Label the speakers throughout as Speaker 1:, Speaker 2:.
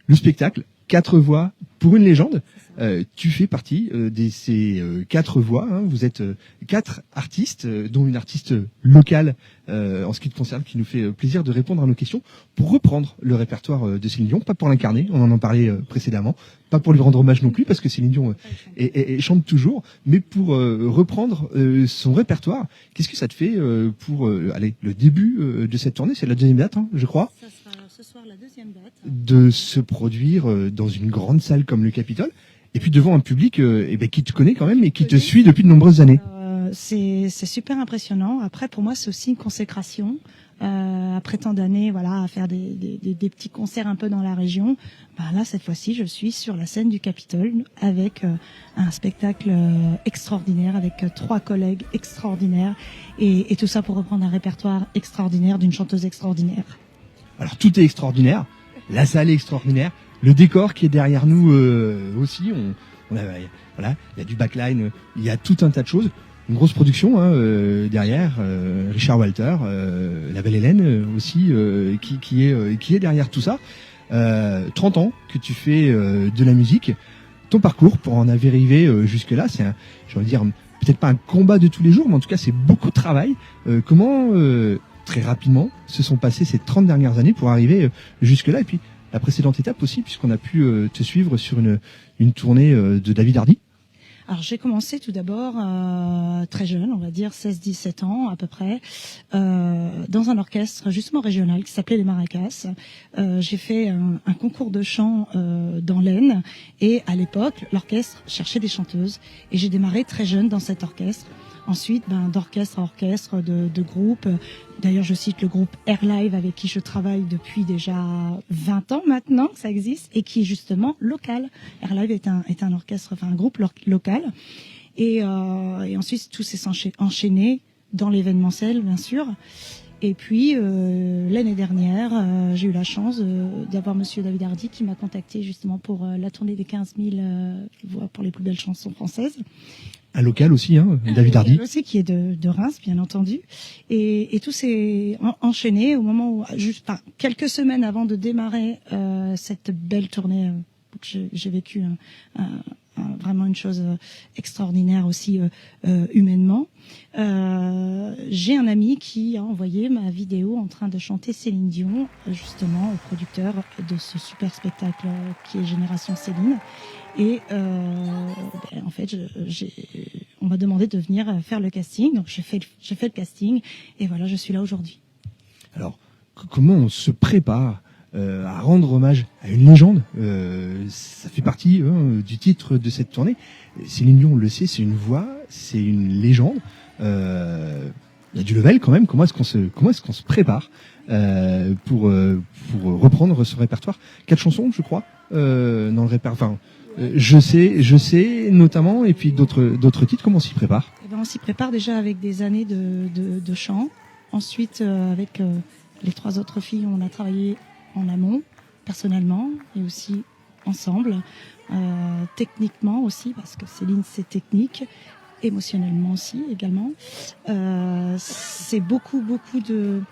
Speaker 1: Le spectacle, 4 voix pour une légende. Tu fais partie de ces 4 voix. Hein. Vous êtes 4 artistes, dont une artiste locale en ce qui te concerne, qui nous fait plaisir de répondre à nos questions pour reprendre le répertoire de Céline Dion, pas pour l'incarner, on en parlait précédemment, pas pour lui rendre hommage non plus, parce que Céline Dion chante toujours, mais pour reprendre son répertoire. Qu'est-ce que ça te fait pour le début de cette tournée? C'est la deuxième date, hein, je crois.
Speaker 2: Ça sera ce soir la deuxième date.
Speaker 1: De se produire dans une grande salle comme le Capitole, et puis devant un public qui te connaît quand même et qui te suit depuis de nombreuses années.
Speaker 2: C'est super impressionnant. Après, pour moi, c'est aussi une consécration. Après tant d'années, voilà, à faire des petits concerts un peu dans la région. Là, cette fois-ci, je suis sur la scène du Capitole avec un spectacle extraordinaire, avec 3 collègues extraordinaires, et tout ça pour reprendre un répertoire extraordinaire d'une chanteuse extraordinaire.
Speaker 1: Alors, tout est extraordinaire. La salle est extraordinaire. Le décor qui est derrière nous aussi. Voilà, il y a du backline, il y a tout un tas de choses. Une grosse production derrière, Richard Walter, la belle Hélène aussi qui est derrière tout ça. 30 ans que tu fais de la musique. Ton parcours pour en arriver jusque-là, c'est j'ai envie de dire peut-être pas un combat de tous les jours, mais en tout cas c'est beaucoup de travail. Comment très rapidement se sont passées ces 30 dernières années pour arriver jusque-là, et puis la précédente étape aussi, puisqu'on a pu te suivre sur une tournée de David Hardy.
Speaker 2: Alors j'ai commencé tout d'abord très jeune, on va dire 16-17 ans à peu près, dans un orchestre justement régional qui s'appelait les Maracas. J'ai fait un concours de chant dans l'Aisne, et à l'époque l'orchestre cherchait des chanteuses, et j'ai démarré très jeune dans cet orchestre. Ensuite, d'orchestre à orchestre, de groupe. D'ailleurs, je cite le groupe Air Live avec qui je travaille depuis déjà 20 ans maintenant que ça existe, et qui est justement local. Air Live est un orchestre, enfin un groupe local. Et ensuite, tout s'est enchaîné dans l'événementiel, bien sûr. Et puis, l'année dernière, j'ai eu la chance d'avoir Monsieur David Hardy qui m'a contacté justement pour la tournée des 15 000 voix pour les plus belles chansons françaises.
Speaker 1: Un local aussi, hein, David Hardy. Un local
Speaker 2: aussi qui est de Reims, bien entendu. Et tout s'est enchaîné au moment où, quelques semaines avant de démarrer cette belle tournée, j'ai vécu vraiment une chose extraordinaire aussi humainement. J'ai un ami qui a envoyé ma vidéo en train de chanter Céline Dion, justement au producteur de ce super spectacle qui est Génération Céline. Et en fait, on m'a demandé de venir faire le casting, donc j'ai fait le casting, et voilà, je suis là aujourd'hui.
Speaker 1: Alors, comment on se prépare à rendre hommage à une légende? Ça fait partie du titre de cette tournée. Céline Dion, on le sait, c'est une voix, c'est une légende. Il y a du level quand même. Comment est-ce qu'on se prépare pour reprendre ce répertoire? 4 chansons, je crois, dans le répertoire. Enfin, je sais notamment, et puis d'autres titres. Comment on s'y prépare?
Speaker 2: On s'y prépare déjà avec des années de chant. Ensuite, avec les 3 autres filles, on a travaillé en amont, personnellement, et aussi ensemble, techniquement aussi, parce que Céline, c'est technique, émotionnellement aussi, également. C'est beaucoup de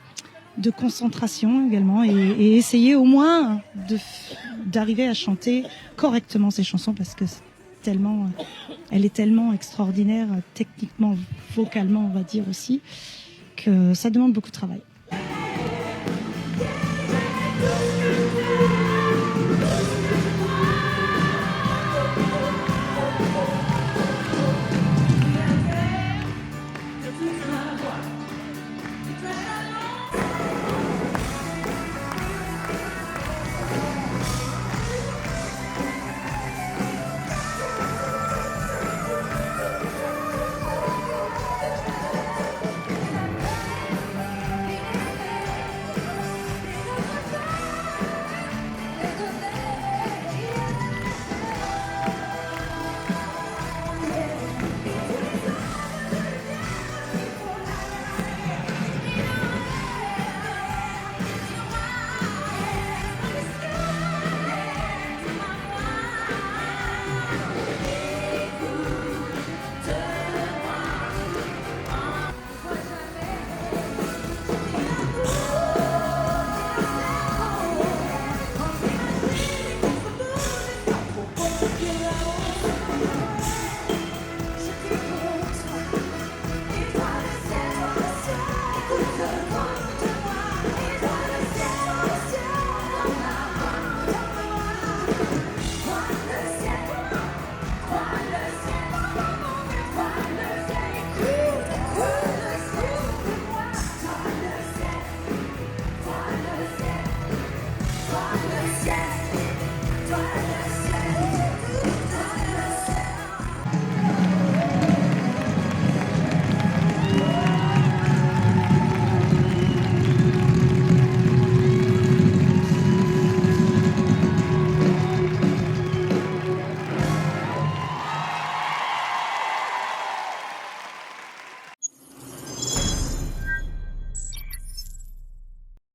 Speaker 2: concentration également, et essayer au moins d'arriver à chanter correctement ces chansons, parce que elle est tellement extraordinaire, techniquement, vocalement, on va dire aussi, que ça demande beaucoup de travail.